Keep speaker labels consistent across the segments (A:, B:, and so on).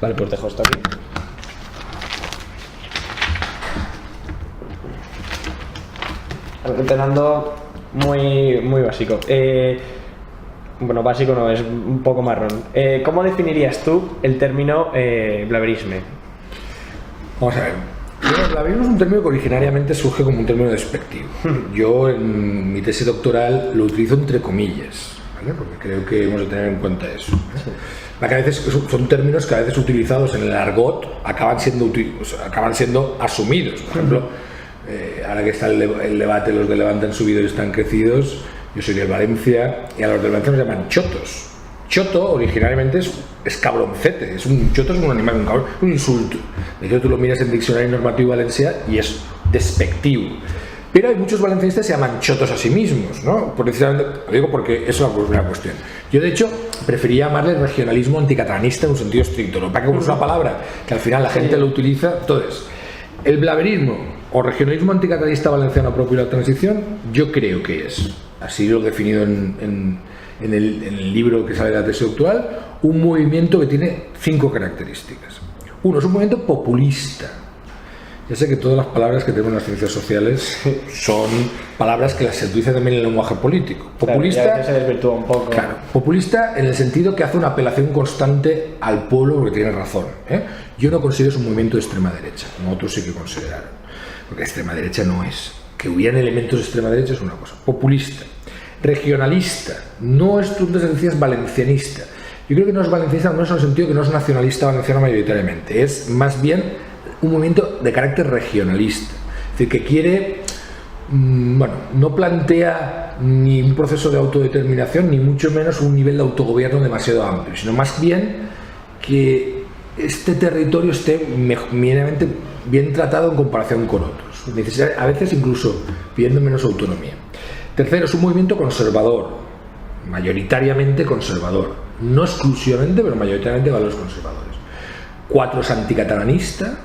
A: Vale, pues dejo esto aquí. Empezando muy básico. Bueno, básico no, es un poco marrón. ¿Cómo definirías tú el término blaverisme?
B: Vamos a ver. El blaverismo es un término que originariamente surge como un término despectivo. Yo en mi tesis doctoral lo utilizo entre comillas, ¿vale? Porque creo que hemos de tener en cuenta eso, ¿eh?
A: Sí.
B: Que a veces son términos que a veces utilizados en el argot acaban siendo asumidos. Por ejemplo, ahora que está el debate, los de Levante han subido y están crecidos, yo soy del Valencia y a los del Valencia nos llaman chotos. Choto originalmente es cabroncete, choto es un animal, un cabrón, un insulto. De hecho, tú lo miras en el diccionario normativo Valencia y es despectivo. Pero hay muchos valencianistas que se llaman chotos a sí mismos, ¿no? Precisamente, lo digo porque es una cuestión. Yo, de hecho, prefería llamarle regionalismo anticatalanista en un sentido estricto, ¿no? Para que es una palabra que al final la gente lo utiliza. Entonces, el blaverismo o regionalismo anticatalanista valenciano propio de la transición, yo creo que es, así lo he definido en el libro que sale de la tesis doctoral, un movimiento que tiene 5 características. Uno, es un movimiento populista. Ya sé que todas las palabras que tenemos en las ciencias sociales son palabras que las se utilizan también en el lenguaje político. Populista,
A: claro, se desvirtúa un poco.
B: Claro, populista en el sentido que hace una apelación constante al pueblo porque tiene razón, ¿eh? Yo no considero eso un movimiento de extrema derecha, como otros sí que consideraron, porque extrema derecha no es. Que hubieran elementos de extrema derecha es una cosa. Populista. Regionalista. No es, tú decías, valencianista. Yo creo que no es valencianista, no es en el sentido que no es nacionalista valenciano mayoritariamente. Es más bien un movimiento de carácter regionalista, es decir, que quiere, no plantea ni un proceso de autodeterminación, ni mucho menos un nivel de autogobierno demasiado amplio, sino más bien que este territorio esté medianamente bien tratado en comparación con otros, a veces incluso pidiendo menos autonomía. Tercero, es un movimiento conservador, mayoritariamente conservador, no exclusivamente, pero mayoritariamente valores conservadores. 4, es anticatalanista.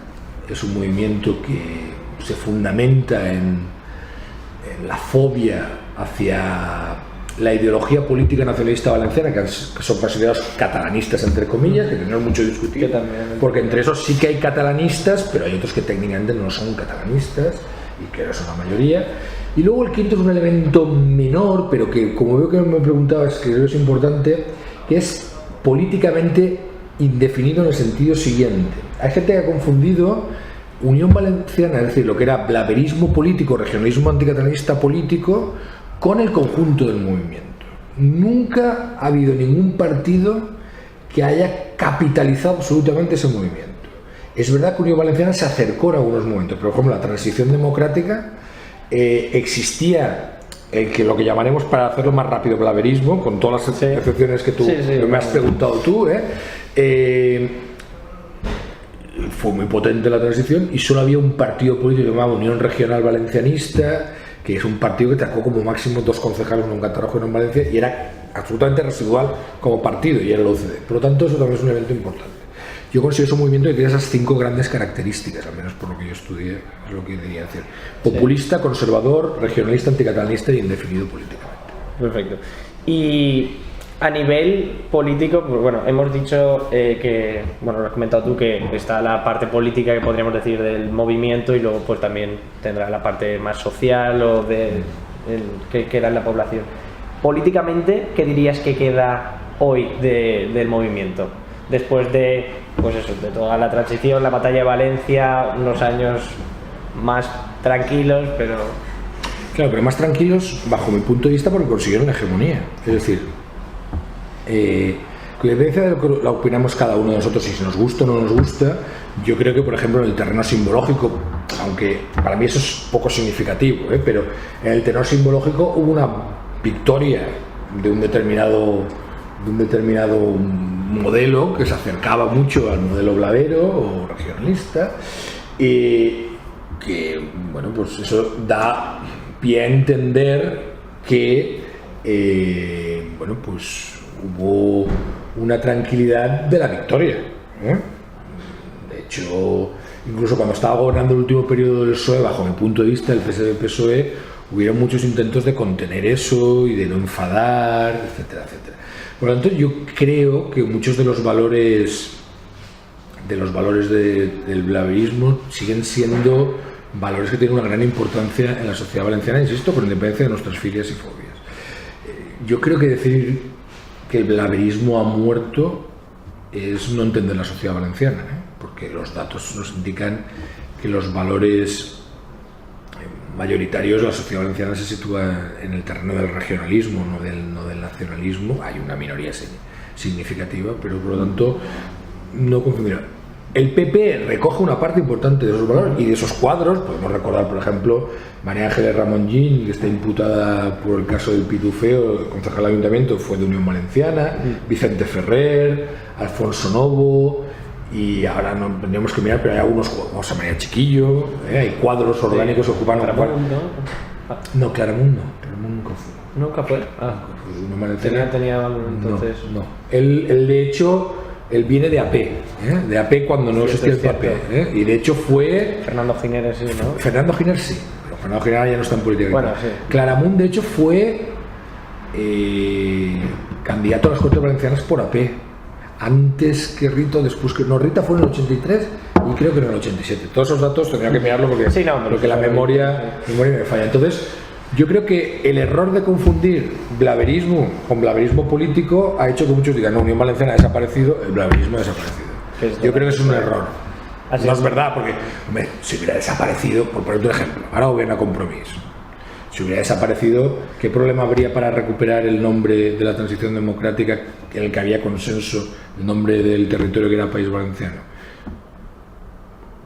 B: Es un movimiento que se fundamenta en la fobia hacia la ideología política nacionalista valenciana, que son considerados catalanistas, entre comillas, que tenemos mucho que discutir, porque entre esos sí que hay catalanistas, pero hay otros que técnicamente no son catalanistas y que no son la mayoría. Y luego el quinto es un elemento menor, pero que, como veo que me preguntabas, que creo que es importante, que es políticamente indefinido en el sentido siguiente. Hay gente que ha confundido Unión Valenciana, es decir, lo que era blaverismo político, regionalismo anticatalanista político, con el conjunto del movimiento. Nunca ha habido ningún partido que haya capitalizado absolutamente ese movimiento. Es verdad que Unión Valenciana se acercó en algunos momentos, pero por ejemplo la transición democrática existía lo que llamaremos, para hacerlo más rápido, blaverismo, con todas las excepciones que tú me has preguntado tú, fue muy potente la transición y solo había un partido político llamado Unión Regional Valencianista, que es un partido que sacó como máximo 2 concejales en un Cantarrojo en Valencia y era absolutamente residual como partido, y era el OCDE. Por lo tanto, eso también es un evento importante. Yo considero ese movimiento que tiene esas 5 grandes características, al menos por lo que yo estudié, es lo que quería decir: populista, conservador, regionalista, anticatalanista y indefinido políticamente.
A: Perfecto. Y a nivel político, pues bueno, hemos dicho que, bueno, lo has comentado tú, que está la parte política, que podríamos decir, del movimiento, y luego pues también tendrá la parte más social o que queda en la población. Políticamente, ¿qué dirías que queda hoy del movimiento? Después de, pues eso, de toda la transición, la batalla de Valencia, unos años más tranquilos, pero...
B: Claro, pero más tranquilos bajo mi punto de vista porque consiguieron la hegemonía. Es decir, con independencia de lo que la opinamos cada uno de nosotros, si nos gusta o no nos gusta, yo creo que, por ejemplo, en el terreno simbológico, aunque para mí eso es poco significativo, pero en el terreno simbológico hubo una victoria de un determinado modelo que se acercaba mucho al modelo blavero o regionalista, que, bueno, pues eso da pie a entender que, bueno, pues hubo una tranquilidad de la victoria, De hecho, incluso cuando estaba gobernando el último periodo del PSOE, bajo mi punto de vista, el PSOE, hubieron muchos intentos de contener eso y de no enfadar, etcétera, etcétera. Por lo tanto, yo creo que muchos de los valores de los valores del blaverismo siguen siendo valores que tienen una gran importancia en la sociedad valenciana, insisto, con independencia de nuestras filias y fobias. Yo creo que decir que el blaverismo ha muerto es no entender la sociedad valenciana, porque los datos nos indican que los valores mayoritarios de la sociedad valenciana se sitúa en el terreno del regionalismo, no del nacionalismo. Hay una minoría significativa, pero por lo tanto no confundir. El PP recoge una parte importante de esos valores y de esos cuadros. Podemos recordar, por ejemplo, María Ángeles Ramongín, que está imputada por el caso del Pitufeo, concejal del Ayuntamiento, fue de Unión Valenciana, Vicente Ferrer, Alfonso Novo, y ahora no tendríamos que mirar, pero hay algunos, José María Chiquillo, hay cuadros orgánicos que ocupan un cuadro. No, Claramunt nunca fue.
A: ¿Nunca fue?
B: Unión Valenciana.
A: Tenía entonces...
B: No. Él de hecho... Él viene de AP, de AP cuando no existía el PP, y de hecho fue...
A: Fernando Giner, sí, ¿no?
B: Fernando Giner sí, pero Fernando Giner ya no está en política.
A: Bueno, sí.
B: Claramunt de hecho fue candidato a las Cortes Valencianas por AP, antes que Rita, después que... No, Rita fue en el 83 y creo que en el 87. Todos esos datos tendría que mirarlo porque,
A: sí, no,
B: porque la memoria me falla. Entonces... Yo creo que el error de confundir blaverismo con blaverismo político ha hecho que muchos digan, no, Unión Valenciana ha desaparecido, el blaverismo ha desaparecido. Yo creo que es un error. No es verdad, porque hombre, si hubiera desaparecido, por ponerte un ejemplo, ahora gobierna Compromís. Si hubiera desaparecido, ¿qué problema habría para recuperar el nombre de la transición democrática en el que había consenso, el nombre del territorio que era País Valenciano?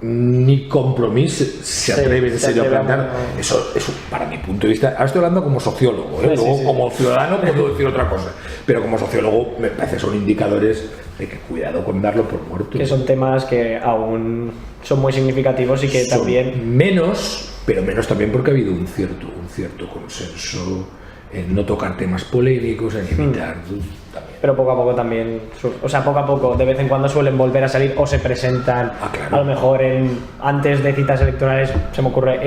B: Ni Compromís se atreve en serio a plantear eso, para mi punto de vista. Ahora estoy hablando como sociólogo, luego como ciudadano puedo decir otra cosa, pero como sociólogo me parece que son indicadores de que cuidado con darlo por muerto.
A: Que son temas que aún son muy significativos y que
B: son
A: también...
B: menos también porque ha habido un cierto consenso en no tocar temas polémicos, en evitar también.
A: Pero poco a poco también, poco a poco, de vez en cuando suelen volver a salir o se presentan,
B: claro.
A: A lo mejor antes de citas electorales, se me ocurre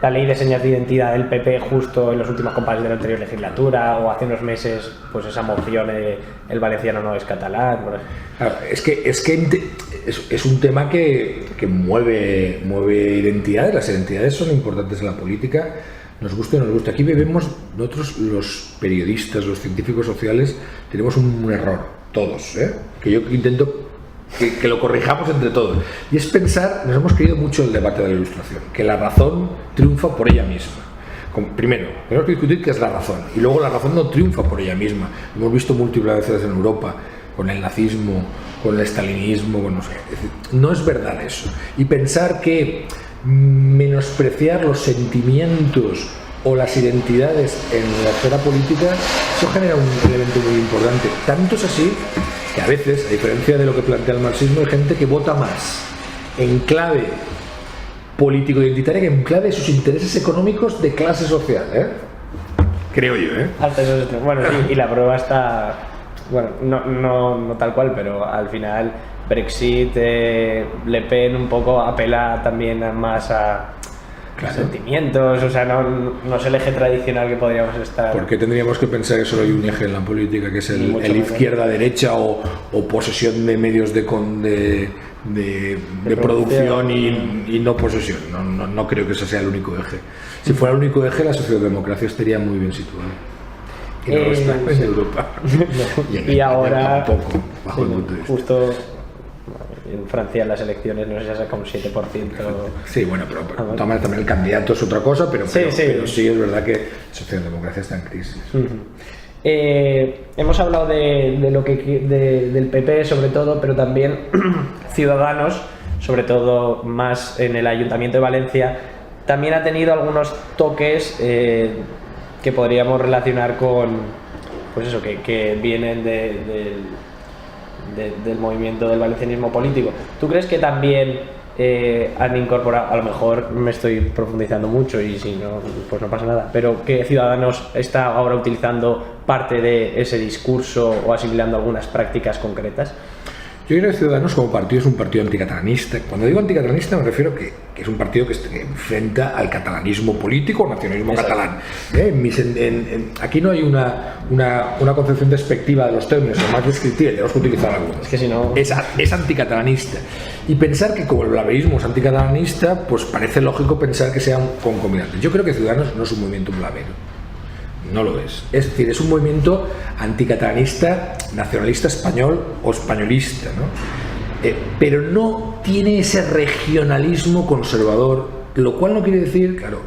A: la ley de señas de identidad del PP justo en los últimos compases de la anterior legislatura, o hace unos meses pues esa moción de el valenciano no es catalán.
B: Claro, es que es un tema que mueve identidades. Las identidades son importantes en la política, nos guste o no nos guste. Aquí vivimos nosotros, los periodistas, los científicos sociales, tenemos un error, todos, que yo intento que lo corrijamos entre todos, y es pensar, nos hemos creído mucho el debate de la Ilustración, que la razón triunfa por ella misma. Primero, tenemos que discutir qué es la razón, y luego la razón no triunfa por ella misma. Hemos visto múltiples veces en Europa, con el nazismo, con el estalinismo, con no sé. Es decir, no es verdad eso. Y pensar que menospreciar los sentimientos o las identidades en la esfera política, eso genera un elemento muy importante. Tanto es así que a veces, a diferencia de lo que plantea el marxismo, hay gente que vota más en clave político-identitaria que en clave de sus intereses económicos de clase social, creo yo,
A: Hasta esos, bueno, sí, y la prueba está, bueno, no tal cual, pero al final Brexit, Le Pen un poco apela también más a sentimientos, no es el eje tradicional que podríamos estar.
B: ¿Por qué tendríamos que pensar que solo hay un eje en la política, que es el izquierda-derecha o posesión de medios de producción y no posesión? No creo que ese sea el único eje. Si fuera el único eje, la socialdemocracia estaría muy bien situada. Y no lo está en Europa.
A: No. Y ahora,
B: tampoco, bajo el punto de vista.
A: Justo en Francia en las elecciones no sé si ha sacado un 7%.
B: Sí, bueno, pero también el candidato es otra cosa, pero sí es verdad que la socialdemocracia está en crisis.
A: Hemos hablado del PP sobre todo, pero también Ciudadanos, sobre todo más en el Ayuntamiento de Valencia, también ha tenido algunos toques que podríamos relacionar con, pues eso, que vienen del movimiento del valencianismo político. ¿Tú crees que también han incorporado, a lo mejor me estoy profundizando mucho y si no, pues no pasa nada, pero que Ciudadanos está ahora utilizando parte de ese discurso o asimilando algunas prácticas concretas?
B: Yo creo que Ciudadanos como partido es un partido anticatalanista. Cuando digo anticatalanista me refiero que es un partido que enfrenta al catalanismo político o nacionalismo catalán. Aquí no hay una concepción despectiva de los términos, es más descriptiva, tenemos que utilizar algunos.
A: Es que si no...
B: Es anticatalanista. Y pensar que como el blaverismo es anticatalanista, pues parece lógico pensar que sean concomitantes. Yo creo que Ciudadanos no es un movimiento blavero. No lo es. Es decir, es un movimiento anticatalanista, nacionalista español o españolista, ¿no? Pero no tiene ese regionalismo conservador, lo cual no quiere decir, claro,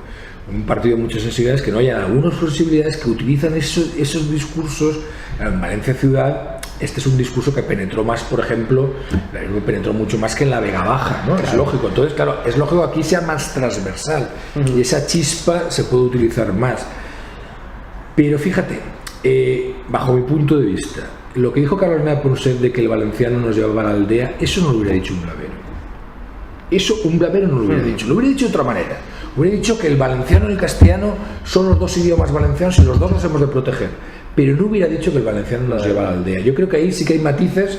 B: un partido de muchas sensibilidades, que no haya algunas posibilidades que utilizan esos discursos. En Valencia Ciudad, este es un discurso que penetró más, por ejemplo, penetró mucho más que en la Vega Baja, ¿no? Es lógico. Entonces, claro, es lógico que aquí sea más transversal y esa chispa se puede utilizar más. Pero fíjate, bajo mi punto de vista, lo que dijo Carolina Ponset de que el valenciano nos llevaba a la aldea, eso no lo hubiera dicho un blavero. Eso un blavero no lo hubiera dicho. Lo hubiera dicho de otra manera. Hubiera dicho que el valenciano y el castellano son los dos idiomas valencianos y los dos los hemos de proteger. Pero no hubiera dicho que el valenciano nos lleva a la aldea. Yo creo que ahí sí que hay matices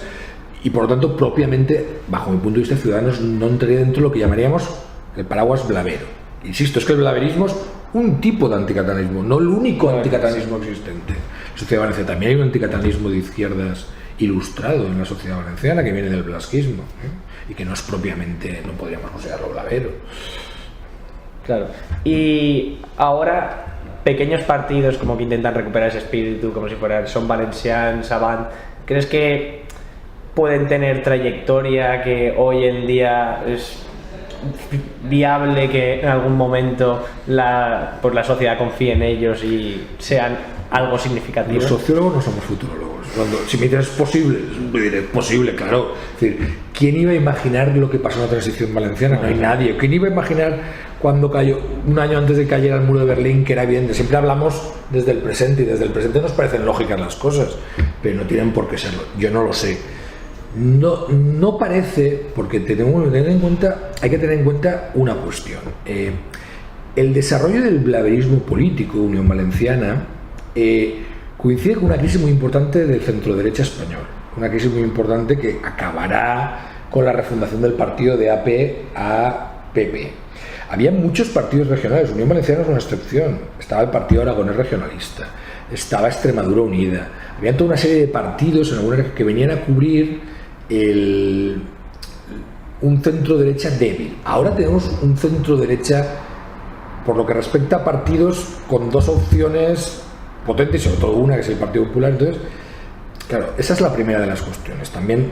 B: y por lo tanto propiamente, bajo mi punto de vista, Ciudadanos no entraría dentro de lo que llamaríamos el paraguas blavero. Insisto, es que el blaverismo es un tipo de anticatalanismo, no el único anticatalanismo existente. En la sociedad valenciana también hay un anticatalanismo de izquierdas ilustrado en la sociedad valenciana que viene del blasquismo, y que no es propiamente, no podríamos considerarlo blavero.
A: Claro. Y ahora pequeños partidos como que intentan recuperar ese espíritu, como si fueran Son Valencians, Avant, ¿crees que pueden tener trayectoria, que hoy en día es viable que en algún momento la sociedad confíe en ellos y sean algo significativo?
B: Los sociólogos no somos futurólogos. Si me dices es posible, diré posible, claro. Es decir, ¿quién iba a imaginar lo que pasó en la transición valenciana? No hay nadie. ¿Quién iba a imaginar cuando cayó, un año antes de que cayera el muro de Berlín, que era evidente? Siempre hablamos desde el presente y desde el presente nos parecen lógicas las cosas, pero no tienen por qué serlo. Yo no lo sé. No parece, porque hay que tener en cuenta una cuestión. El desarrollo del blaverismo político, Unión Valenciana, coincide con una crisis muy importante del centro-derecha español. Una crisis muy importante que acabará con la refundación del partido de AP a PP. Había muchos partidos regionales, Unión Valenciana es una excepción. Estaba el Partido Aragonés Regionalista, estaba Extremadura Unida. Había toda una serie de partidos que venían a cubrir un centro-derecha débil. Ahora tenemos un centro-derecha, por lo que respecta a partidos, con dos opciones potentes, sobre todo una que es el Partido Popular. Entonces, claro, esa es la primera de las cuestiones. También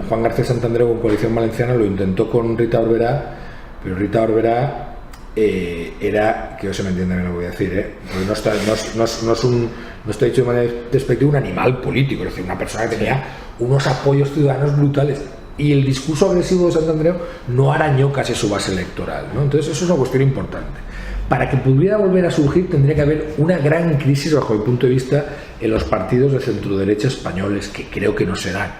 B: Juan García Santander con Coalición Valenciana lo intentó con Rita Barberá, pero Rita Barberá era, que no se me entiende bien lo que voy a decir, porque no está dicho de manera despectiva, un animal político, es decir, una persona que tenía unos apoyos ciudadanos brutales, y el discurso agresivo de Santander no arañó casi su base electoral, ¿no? Entonces eso es una cuestión importante. Para que pudiera volver a surgir tendría que haber una gran crisis, bajo mi punto de vista, en los partidos de centro-derecha españoles, que creo que no se dan.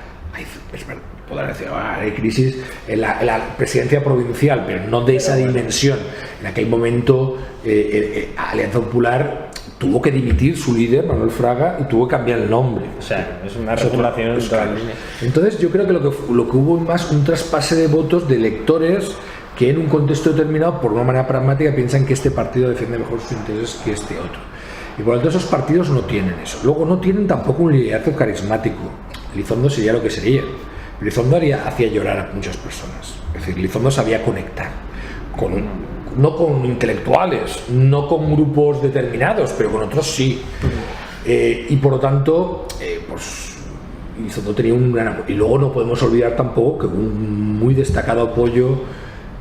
B: Podrán decir, hay crisis en la presidencia provincial, pero no de esa dimensión. En aquel momento Alianza Popular tuvo que dimitir su líder, Manuel Fraga, y tuvo que cambiar el nombre.
A: O sea, es una regulación.
B: Entonces yo creo que lo que hubo más un traspase de votos de electores que en un contexto determinado, por una manera pragmática, piensan que este partido defiende mejor sus intereses que este otro. Y por lo tanto esos partidos no tienen eso. Luego no tienen tampoco un liderazgo carismático. Elizondo sería lo que sería. Elizondo hacía llorar a muchas personas. Es decir, Elizondo sabía conectar no con intelectuales, no con grupos determinados, pero con otros sí. Y por lo tanto, pues Elizondo tenía un gran apoyo. Y luego no podemos olvidar tampoco que hubo un muy destacado apoyo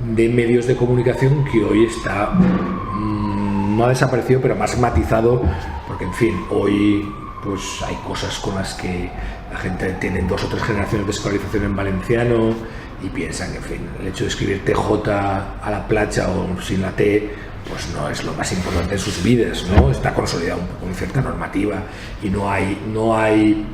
B: de medios de comunicación que hoy está, no ha desaparecido, pero más matizado, porque en fin, hoy pues hay cosas con las que la gente tiene 2 o 3 generaciones de escolarización en valenciano y piensan que, en fin, el hecho de escribir TJ a la plancha o sin la T, pues no es lo más importante en sus vidas, ¿no? Está consolidado un poco en cierta normativa y no hay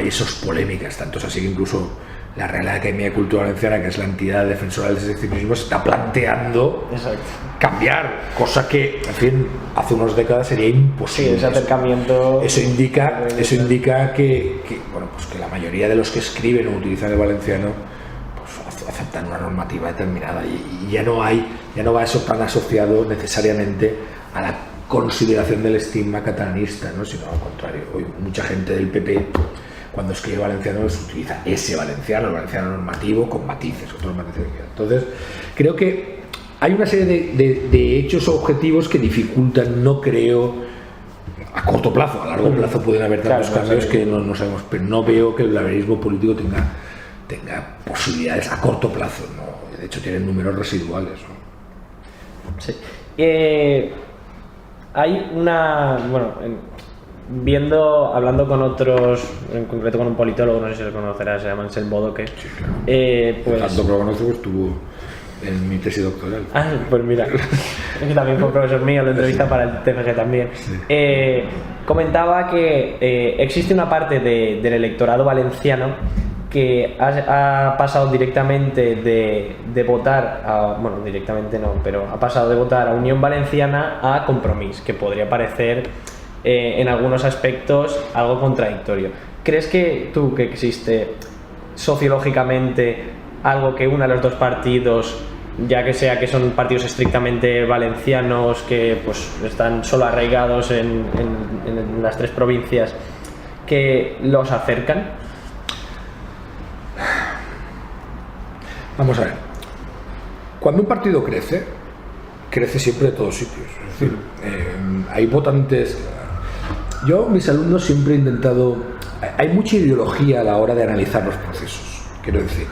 B: esas polémicas, tanto es así que incluso la Real Academia de Cultura Valenciana, que es la entidad defensora del secessionismo, está planteando cambiar, cosa que, en fin, hace unas décadas sería imposible.
A: Sí, ese acercamiento.
B: Eso indica que, bueno, pues que la mayoría de los que escriben o utilizan el valenciano pues aceptan una normativa determinada y ya no va eso tan asociado necesariamente a la consideración del estigma catalanista, ¿no? Sino al contrario. Hoy mucha gente del PP, cuando escribe valenciano, utiliza ese valenciano, el valenciano normativo, con matices, otros matices. Entonces, creo que hay una serie de hechos objetivos que dificultan, no creo, a corto plazo. A largo plazo pueden haber tantos cambios que no sabemos, pero no veo que el blaverismo político tenga posibilidades a corto plazo, ¿no? De hecho, tienen números residuales, ¿no?
A: Sí. Hay una, bueno, hablando con otros, en concreto con un politólogo, no sé si lo conocerás, se llama Ansel Bodoque.
B: Sí, claro.
A: Pues,
B: tanto que lo conozco, estuvo en mi tesis doctoral.
A: Ah, pues mira, es que también fue profesor mío, lo entrevista para el TFG también.
B: Sí.
A: Comentaba que existe una parte del electorado valenciano que ha pasado directamente de votar bueno, directamente no, pero ha pasado de votar a Unión Valenciana a Compromís, que podría parecer en algunos aspectos algo contradictorio. ¿Crees que existe sociológicamente algo que una a los dos partidos, ya que sea que son partidos estrictamente valencianos, que pues están solo arraigados en las tres provincias, que los acercan?
B: Vamos a ver. Cuando un partido crece siempre de todos sitios. Es decir, hay votantes. Yo, mis alumnos, siempre he intentado. Hay mucha ideología a la hora de analizar los procesos. Quiero decir,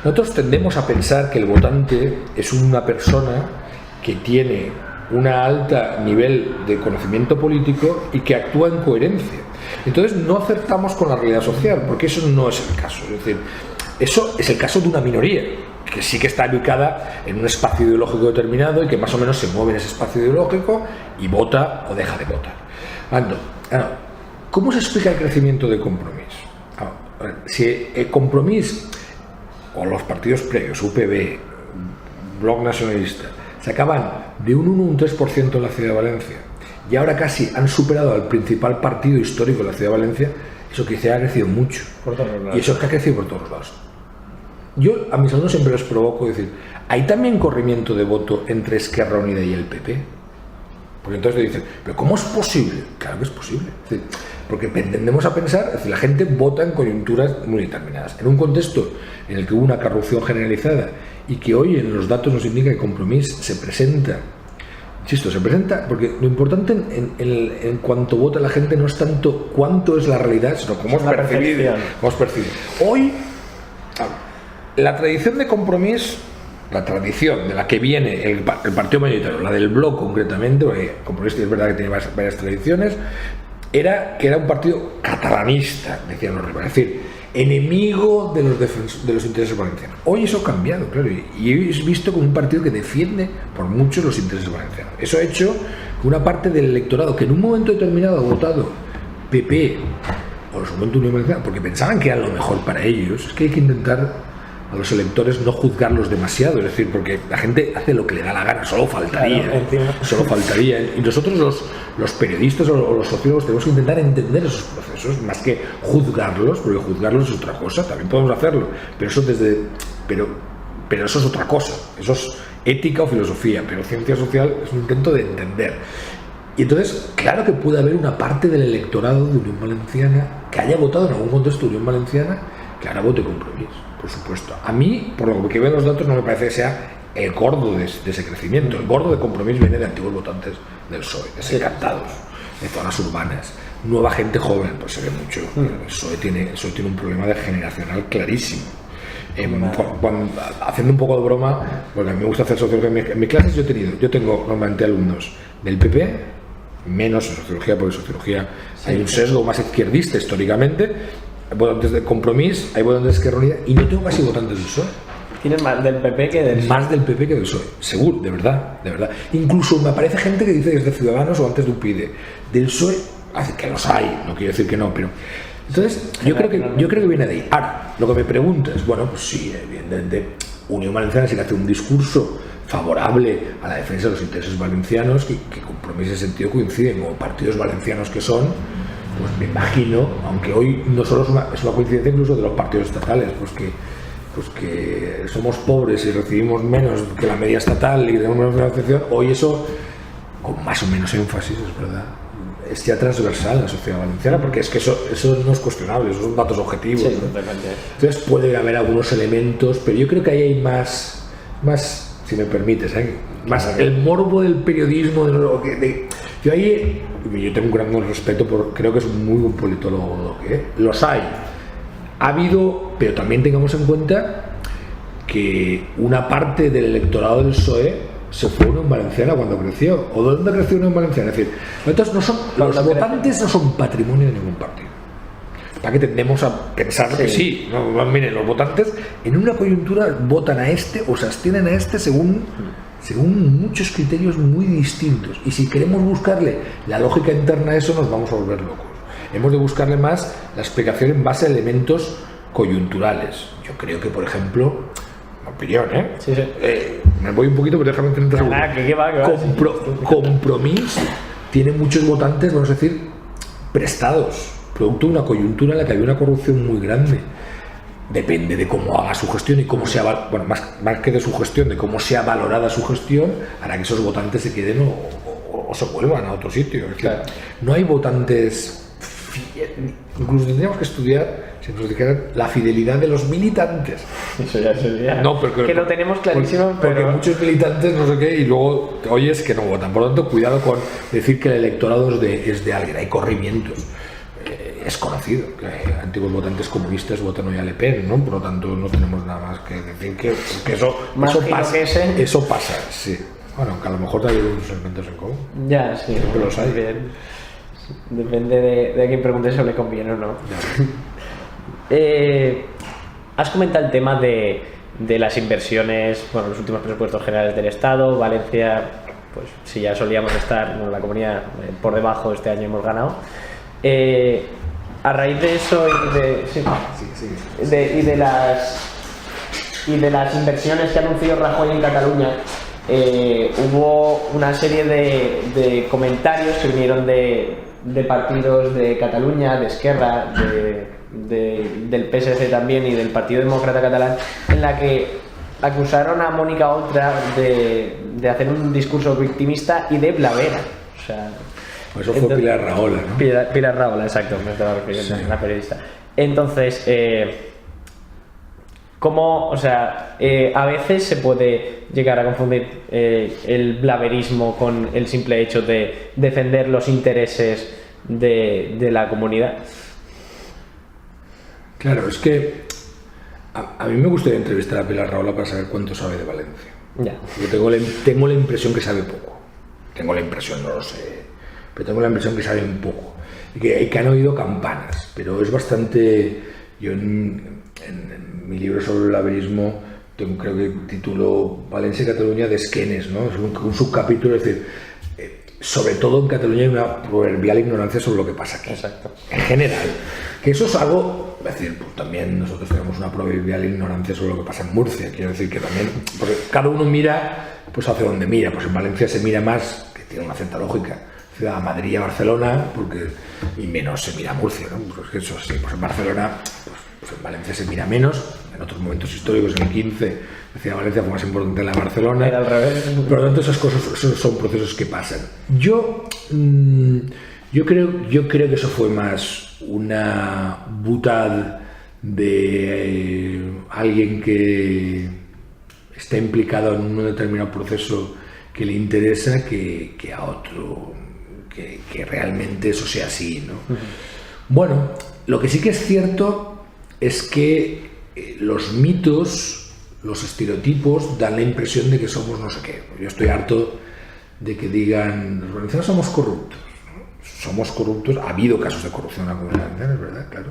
B: nosotros tendemos a pensar que el votante es una persona que tiene un alto nivel de conocimiento político y que actúa en coherencia. Entonces no acertamos con la realidad social, porque eso no es el caso. Es decir, eso es el caso de una minoría, que sí que está ubicada en un espacio ideológico determinado y que más o menos se mueve en ese espacio ideológico y vota o deja de votar. ¿Cómo se explica el crecimiento de Compromís? Si el Compromís o los partidos previos, UPB, Bloc Nacionalista, sacaban de un 1 o un 3% en la ciudad de Valencia y ahora casi han superado al principal partido histórico de la ciudad de Valencia, eso quizá ha crecido mucho.
A: Por todos lados.
B: Y eso es que ha crecido por todos lados. Yo a mis alumnos siempre les provoco decir, ¿hay también corrimiento de voto entre Esquerra Unida y el PP? Porque entonces le dicen, ¿pero cómo es posible? Claro que es posible. Es decir, porque tendemos a pensar, es decir, la gente vota en coyunturas muy determinadas. En un contexto en el que hubo una corrupción generalizada y que hoy en los datos nos indica que Compromís se presenta, porque lo importante en cuanto vota la gente no es tanto cuánto es la realidad, sino cómo es percibido. Hoy, la tradición de Compromís, la tradición de la que viene el partido mayoritario, la del Bloc concretamente, porque Compromís es verdad que tiene varias tradiciones, era que era un partido catalanista, decían los rivales, es decir, enemigo de los intereses valencianos. Hoy eso ha cambiado, claro, y es visto como un partido que defiende por mucho los intereses valencianos. Eso ha hecho que una parte del electorado que en un momento determinado ha votado PP o en su momento Unión Valenciana porque pensaban que era lo mejor para ellos, es que hay que intentar a los electores no juzgarlos demasiado, es decir, porque la gente hace lo que le da la gana, solo faltaría. Y nosotros los periodistas o los sociólogos tenemos que intentar entender esos procesos, más que juzgarlos, porque juzgarlos es otra cosa, también podemos hacerlo, pero eso pero eso es otra cosa, eso es ética o filosofía, pero ciencia social es un intento de entender. Y entonces, claro que puede haber una parte del electorado de Unión Valenciana que haya votado en algún contexto de Unión Valenciana que ahora vote Compromís. Por supuesto. A mí, por lo que veo en los datos, no me parece que sea el gordo de ese crecimiento. El gordo de Compromís viene de antiguos votantes del PSOE, desencantados, de zonas urbanas, nueva gente joven, pues se ve mucho. El PSOE tiene un problema generacional clarísimo. Haciendo un poco de broma, porque a mí me gusta hacer sociología en mis clases, yo tengo normalmente alumnos del PP, menos en sociología, porque en sociología hay un sesgo más izquierdista históricamente. Votantes de Compromís, hay votantes de Esquerra Unida y no tengo casi votantes del PSOE.
A: ¿Tienes más del PP que del PSOE?
B: Más del PP que del PSOE, seguro, de verdad. Incluso me aparece gente que dice que es de Ciudadanos o antes de UPyD. Del PSOE, que los hay, no quiero decir que no, pero Entonces, yo creo que viene de ahí. Ahora, lo que me preguntas, bueno, pues sí, evidentemente, Unión Valenciana sí que hace un discurso favorable a la defensa de los intereses valencianos, que por mí en ese sentido coinciden como partidos valencianos que son, pues me imagino, aunque hoy no solo es una coincidencia incluso de los partidos estatales, pues que somos pobres y recibimos menos que la media estatal y tenemos menos financiación, hoy eso, con más o menos énfasis, es verdad, es ya transversal en la sociedad valenciana, porque es que eso no es cuestionable, esos son datos objetivos.
A: Sí,
B: ¿no? Entonces puede haber algunos elementos, pero yo creo que ahí hay más si me permites, más el morbo del periodismo. Yo tengo un gran respeto creo que es un muy buen politólogo, los hay. Ha habido, pero también tengamos en cuenta que una parte del electorado del PSOE se fue a Unión Valenciana cuando creció. ¿O dónde creció Unión Valenciana? Es decir, entonces los votantes no son patrimonio de ningún partido. Para que tendemos a pensar que sí. No, miren, los votantes en una coyuntura votan a este o se abstienen a este según muchos criterios muy distintos. Y si queremos buscarle la lógica interna a eso, nos vamos a volver locos. Hemos de buscarle más la explicación en base a elementos coyunturales. Yo creo que, por ejemplo, opinión,
A: Sí.
B: Me voy un poquito, pero déjame 30 segundos. Compromís tiene muchos votantes, vamos a decir, prestados, producto de una coyuntura en la que había una corrupción muy grande. Depende de cómo haga su gestión y cómo sea, bueno, más que de su gestión, de cómo sea valorada su gestión, hará que esos votantes se queden o se vuelvan a otro sitio. Es decir, no hay votantes. Incluso tendríamos que estudiar, si nos dijeran, la fidelidad de los militantes.
A: Eso ya sería.
B: No,
A: que lo tenemos clarísimo,
B: porque muchos militantes no sé qué y luego te oyes que no votan. Por lo tanto, cuidado con decir que el electorado es de alguien. Hay corrimientos. Es conocido que antiguos votantes comunistas votan hoy a Le Pen, ¿no? Por lo tanto, no tenemos nada más que decir que eso pasa. Eso pasa, sí. Bueno, aunque a lo mejor hay unos elementos en común.
A: Ya, sí.
B: Pero los hay.
A: Depende de a quién pregunte si le conviene o no. Has comentado el tema de las inversiones, bueno, los últimos presupuestos generales del Estado. Valencia, pues si ya solíamos estar en la comunidad por debajo, este año hemos ganado. A raíz de eso y de las inversiones que anunció Rajoy en Cataluña, hubo una serie de comentarios que vinieron de partidos de Cataluña, de Esquerra, del PSC también y del Partido Demócrata Catalán, en la que acusaron a Mónica Oltra de hacer un discurso victimista y de blavera. O sea,
B: eso fue Pilar Rahola, ¿no?
A: Pilar Rahola, exacto, me estaba refiriendo a la periodista. Entonces, ¿cómo, o sea, a veces se puede llegar a confundir el blaverismo con el simple hecho de defender los intereses de la comunidad?
B: Claro, es que a mí me gustaría entrevistar a Pilar Rahola para saber cuánto sabe de Valencia.
A: Ya.
B: Yo tengo la impresión que sabe poco. Tengo la impresión, no lo sé, pero tengo la impresión que sabe un poco. Y que han oído campanas, pero es bastante... Yo en mi libro sobre el blaverismo creo que titulo Valencia y Cataluña de esquenes, ¿no? Es un subcapítulo, es decir, sobre todo en Cataluña hay una proverbial ignorancia sobre lo que pasa aquí.
A: Exacto.
B: En general. Que eso es algo, es decir, pues también nosotros tenemos una proverbial ignorancia sobre lo que pasa en Murcia. Quiero decir que también, porque cada uno mira pues hacia donde mira. Pues en Valencia se mira más, que tiene una cierta lógica, a Madrid y a Barcelona, y menos se mira a Murcia, ¿no? Pues eso sí, pues en Barcelona, pues en Valencia se mira menos. En otros momentos históricos, en el 15, decía Valencia fue más importante la Barcelona.
A: Era al revés.
B: Por lo tanto, esas cosas son procesos que pasan. Yo creo que eso fue más una butad de alguien que está implicado en un determinado proceso que le interesa que a otro que realmente eso sea así, ¿no? Uh-huh. Bueno, lo que sí que es cierto es que los mitos, los estereotipos dan la impresión de que somos no sé qué. Yo estoy harto de que digan los valencianos somos corruptos, ¿no? Somos corruptos, ha habido casos de corrupción en la comunidad valenciana, es verdad, claro.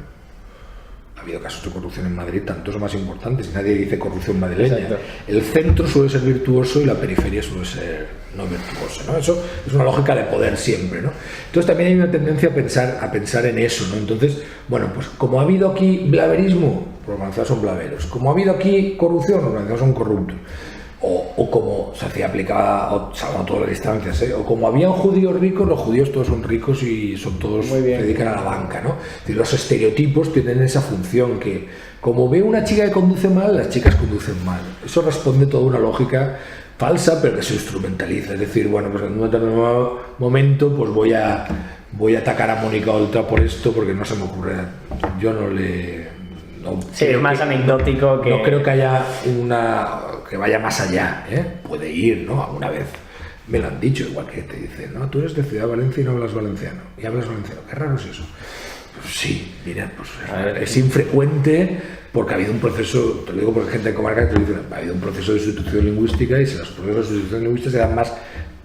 B: Ha habido casos de corrupción en Madrid, tantos o más importantes, y nadie dice corrupción madrileña.
A: Exacto.
B: El centro suele ser virtuoso y la periferia suele ser no virtuosa, ¿no? Eso es una lógica de poder siempre, ¿no? Entonces también hay una tendencia a pensar en eso, ¿no? Entonces, bueno, pues como ha habido aquí blaverismo, los valencianos son blaveros. Como ha habido aquí corrupción, los valencianos son corruptos. O como se hacía aplicada, salvo a todas las distancias, o como había judíos ricos, los judíos todos son ricos y son todos se dedican a la banca, ¿no? Es decir, los estereotipos tienen esa función que, como ve una chica que conduce mal, las chicas conducen mal. Eso responde a toda una lógica falsa, pero que se instrumentaliza. Es decir, bueno, pues en un determinado momento pues voy a atacar a Mónica Oltra por esto, porque no se me ocurre. Yo no le... No,
A: sí, es más anecdótico que...
B: No creo que haya que vaya más allá, ¿eh? Puede ir, ¿no? Alguna vez me lo han dicho, igual que te dicen, no, tú eres de Ciudad Valencia y no hablas valenciano. Y hablas valenciano. Qué raro es eso. Pues sí, mira, pues es infrecuente porque ha habido un proceso, te lo digo porque hay gente de comarca que te dice, ha habido un proceso de sustitución lingüística y si los procesos de sustitución lingüística se dan más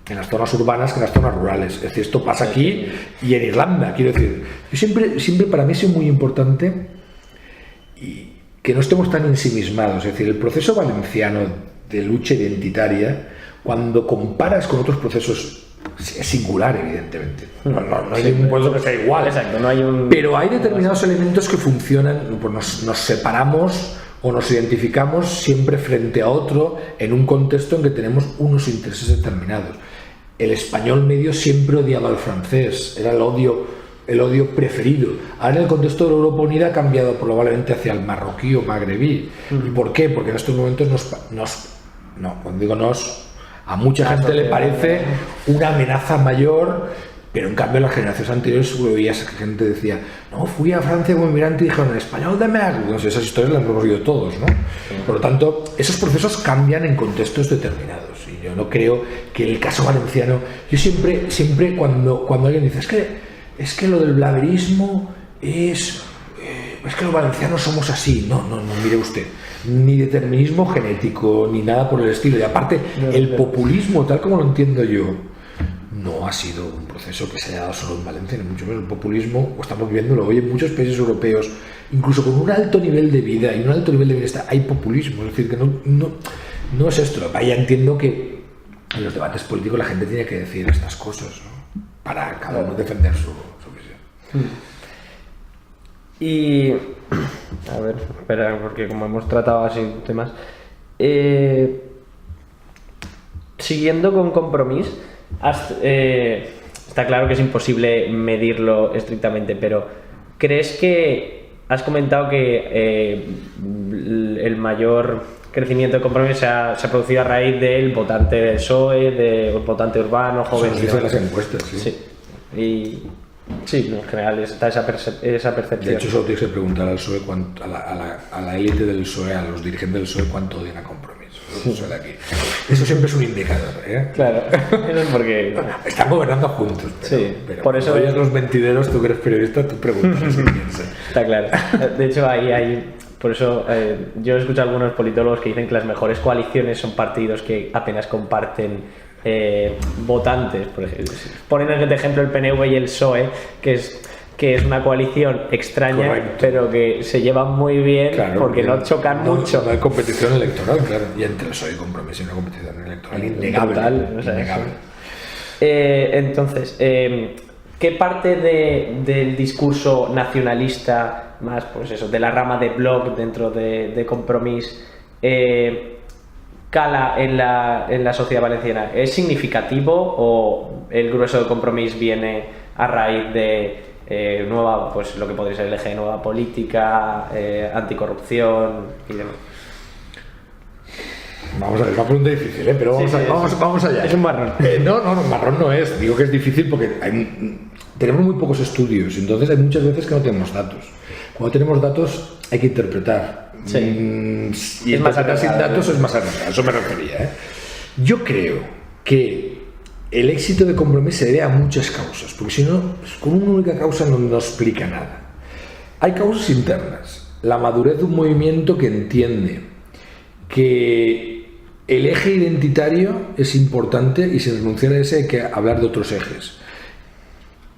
B: en las zonas urbanas que en las zonas rurales. Es decir, esto pasa aquí y en Irlanda, quiero decir. Yo siempre para mí es muy importante y que no estemos tan ensimismados. Es decir, el proceso valenciano de lucha identitaria, cuando comparas con otros procesos, es singular, evidentemente. No hay ningún proceso que sea igual.
A: Exacto, no hay un...
B: Pero hay determinados elementos que funcionan, pues nos separamos o nos identificamos siempre frente a otro en un contexto en que tenemos unos intereses determinados. El español medio siempre odiaba al francés, era el odio preferido. Ahora en el contexto de la Europa Unida ha cambiado probablemente hacia el marroquí o magrebí. ¿Y por qué? Porque en estos momentos cuando digo a mucha gente le parece una amenaza mayor, pero en cambio en las generaciones anteriores oías que gente decía, no, fui a Francia como inmigrante y dijeron, el español de merda. No sé, esas historias las hemos oído todos, ¿no? Por lo tanto, esos procesos cambian en contextos determinados. Y yo no creo que el caso valenciano, yo siempre cuando alguien dice, es que lo del blaverismo es que los valencianos somos así. No, mire usted, ni determinismo genético, ni nada por el estilo. Y aparte, el populismo, tal como lo entiendo yo, no ha sido un proceso que se haya dado solo en Valencia, ni mucho menos. El populismo, estamos viéndolo hoy en muchos países europeos, incluso con un alto nivel de vida y un alto nivel de bienestar, hay populismo. Es decir, que no es esto. Vaya, entiendo que en los debates políticos la gente tiene que decir estas cosas, ¿no? Para cada uno defender su visión.
A: Y a ver, espera, porque como hemos tratado así temas, siguiendo con Compromís, está claro que es imposible medirlo estrictamente, pero ¿crees que has comentado que el mayor crecimiento de Compromís se ha producido a raíz del votante del PSOE, del votante urbano, joven?
B: Eso dice las encuestas, sí.
A: Sí. Y sí, en general está esa percepción.
B: De hecho, solo tienes que preguntar al PSOE, a la élite del PSOE, a los dirigentes del PSOE, cuánto odian a Compromís. Eso de aquí. Eso siempre es un indicador, ¿eh?
A: Claro, eso es porque...
B: Bueno, están gobernando juntos, pero
A: por eso
B: oyes los mentideros, tú que eres periodista, tú preguntas qué piensas.
A: Está claro. De hecho, por eso yo he escuchado a algunos politólogos que dicen que las mejores coaliciones son partidos que apenas comparten votantes. Por ejemplo, ponen de ejemplo el PNV y el PSOE, que es una coalición extraña. Correcto. Pero que se llevan muy bien, claro, porque no chocan mucho.
B: No hay competición electoral, claro, y entre el PSOE y Compromís hay una competición electoral innegable.
A: Total, innegable. Entonces, ¿qué parte del discurso nacionalista, más pues eso, de la rama de Bloc dentro de Compromís, cala en la sociedad valenciana? ¿Es significativo o el grueso de Compromís viene a raíz de nueva, pues lo que podría ser el eje de nueva política, anticorrupción y demás?
B: Vamos a ver, es una pregunta difícil, pero vamos allá.
A: Es un marrón.
B: No, marrón no es. Digo que es difícil porque tenemos muy pocos estudios, entonces hay muchas veces que no tenemos datos. Cuando tenemos datos hay que interpretar.
A: Sí.
B: Y interpretar sin datos es más arriesgado, a eso me refería, ¿eh? Yo creo que el éxito de Compromís se debe a muchas causas, porque si no, con una única causa no explica nada. Hay causas internas. La madurez de un movimiento que entiende que el eje identitario es importante y sin renunciar a ese hay que hablar de otros ejes.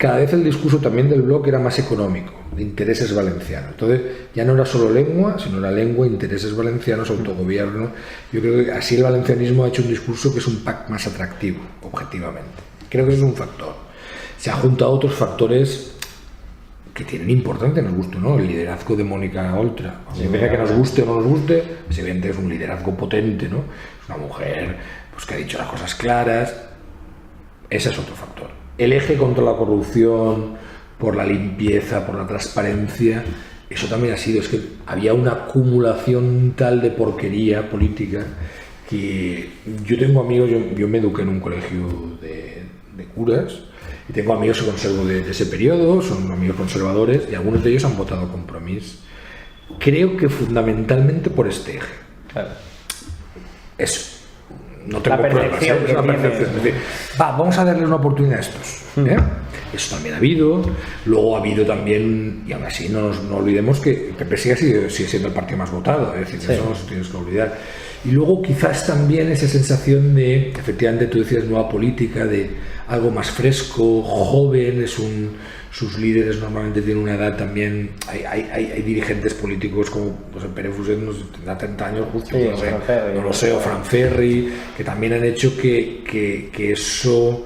B: cada vez el discurso también del bloque era más económico, de intereses valencianos. Entonces ya no era solo lengua, sino era lengua, intereses valencianos, autogobierno. Yo creo que así el valencianismo ha hecho un discurso que es un pack más atractivo, objetivamente. Creo que eso es un factor. Se ha juntado otros factores que tienen importancia, nos guste o no, el liderazgo de Mónica Oltra. A pesar que nos guste o no nos guste, pues evidentemente es un liderazgo potente, ¿no? Es una mujer pues, que ha dicho las cosas claras. Ese es otro factor. El eje contra la corrupción, por la limpieza, por la transparencia, eso también ha sido, es que había una acumulación tal de porquería política que yo tengo amigos, yo me eduqué en un colegio de curas, y tengo amigos que conservo de ese periodo, son amigos conservadores, y algunos de ellos han votado Compromís. Creo que fundamentalmente por este eje.
A: Claro.
B: Eso. No tengo
A: La percepción
B: problemas, es una percepción. Es decir, vamos a darle una oportunidad a estos. Eso también ha habido. Luego ha habido también, y aún así no olvidemos que el PP sigue siendo el partido más votado, es decir, eso no se tienes que olvidar. Y luego quizás también esa sensación de, efectivamente tú decías, nueva política, de algo más fresco, joven, sus líderes normalmente tienen una edad también, hay dirigentes políticos como Pérez Fuset tendrá 30 años justo,
A: sí,
B: no lo sé, o Fran Ferri, que también han hecho que eso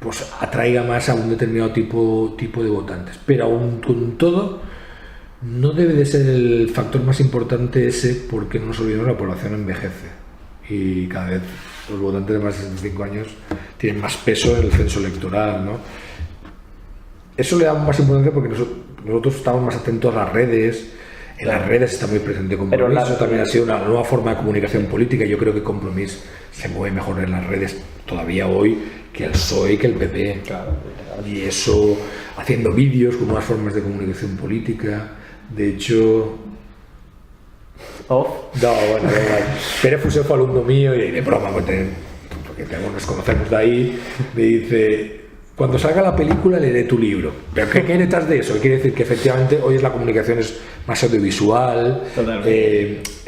B: pues atraiga más a un determinado tipo de votantes. Pero aún con todo, no debe de ser el factor más importante ese, porque no nos olvidemos, la población envejece y cada vez los votantes de más de 65 años tienen más peso en el censo electoral, ¿no? Eso le da más importancia porque nosotros estamos más atentos a las redes. En las redes está muy presente Compromís. Eso también ha sido una nueva forma de comunicación política. Yo creo que Compromís se mueve mejor en las redes todavía hoy que el PSOE y que el PP.
A: Claro.
B: Y eso, haciendo vídeos con nuevas formas de comunicación política. De hecho...
A: ¿Off?
B: No, bueno, Pérez Fuset fue alumno mío y de broma, porque nos conocemos de ahí, me dice... Cuando salga la película leeré tu libro. ¿Pero qué hay detrás de eso? Quiere decir que efectivamente hoy la comunicación es más audiovisual,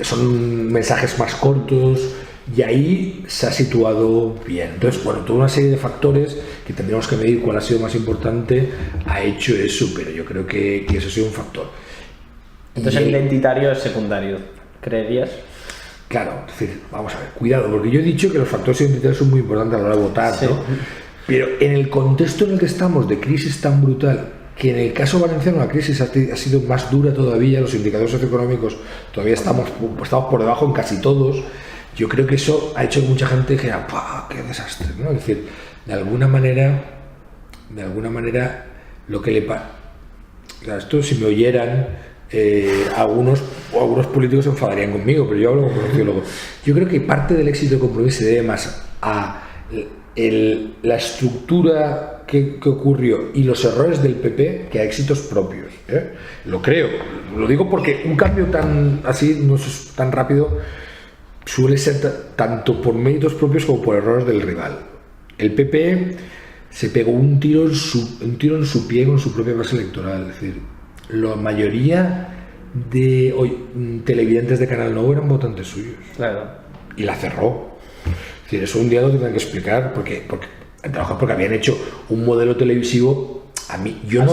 B: son mensajes más cortos y ahí se ha situado bien. Entonces, bueno, toda una serie de factores que tendríamos que medir cuál ha sido más importante ha hecho eso, pero yo creo que eso ha sido un factor.
A: Entonces el identitario es secundario, ¿creerías?
B: Claro, es decir, vamos a ver, cuidado, porque yo he dicho que los factores identitarios son muy importantes a la hora de votar,
A: sí,
B: ¿no? Pero en el contexto en el que estamos, de crisis tan brutal, que en el caso valenciano la crisis ha sido más dura todavía, los indicadores socioeconómicos todavía estamos por debajo en casi todos, yo creo que eso ha hecho que mucha gente dijera, ¡pah, qué desastre!, ¿no? Es decir, de alguna manera, lo que le pasa... Claro, esto si me oyeran, algunos políticos se enfadarían conmigo, pero yo hablo como sociólogo. Yo creo que parte del éxito de Compromís se debe más a... la estructura que ocurrió y los errores del PP que a éxitos propios, ¿eh? Lo creo, lo digo porque un cambio tan así, no es tan rápido, suele ser tanto por méritos propios como por errores del rival. El PP se pegó un tiro en su pie con su propia base electoral, es decir, la mayoría de televidentes de Canal 9 eran votantes suyos.
A: Claro.
B: Y la cerró. Es decir, eso un día lo tendrán que explicar porque habían hecho un modelo televisivo. A mí, yo no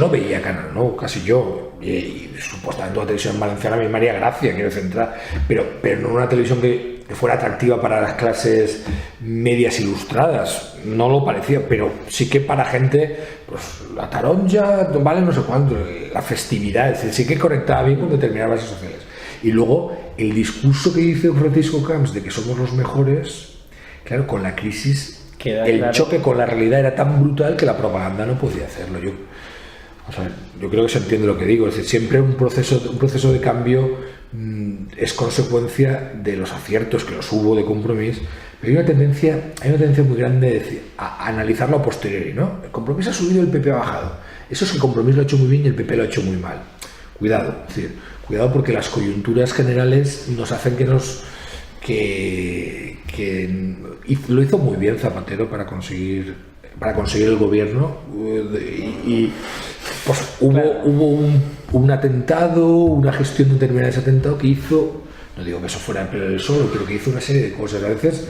B: veía Canal, no, casi yo. Y supuestamente una televisión valenciana me haría gracia, quiero centrar, pero no una televisión que fuera atractiva para las clases medias ilustradas. No lo parecía, pero sí que para gente, pues la taronja, vale, no sé cuánto, la festividad, es decir, sí que conectaba bien con determinadas bases sociales. Y luego el discurso que dice Francisco Camps de que somos los mejores, claro, con la crisis, choque con la realidad era tan brutal que la propaganda no podía hacerlo. Yo creo que se entiende lo que digo, es decir, siempre un proceso de cambio es consecuencia de los aciertos que los hubo de Compromís, pero hay una tendencia muy grande de decir, a analizarlo a posteriori, ¿no? El Compromís ha subido, el PP ha bajado. Eso es que el Compromís lo ha hecho muy bien y el PP lo ha hecho muy mal. Cuidado, es decir, cuidado porque las coyunturas generales nos hacen lo hizo muy bien Zapatero para conseguir el gobierno y pues hubo un atentado, una gestión determinada de ese atentado que hizo, no digo que eso fuera en pleno del sol, pero que hizo una serie de cosas a veces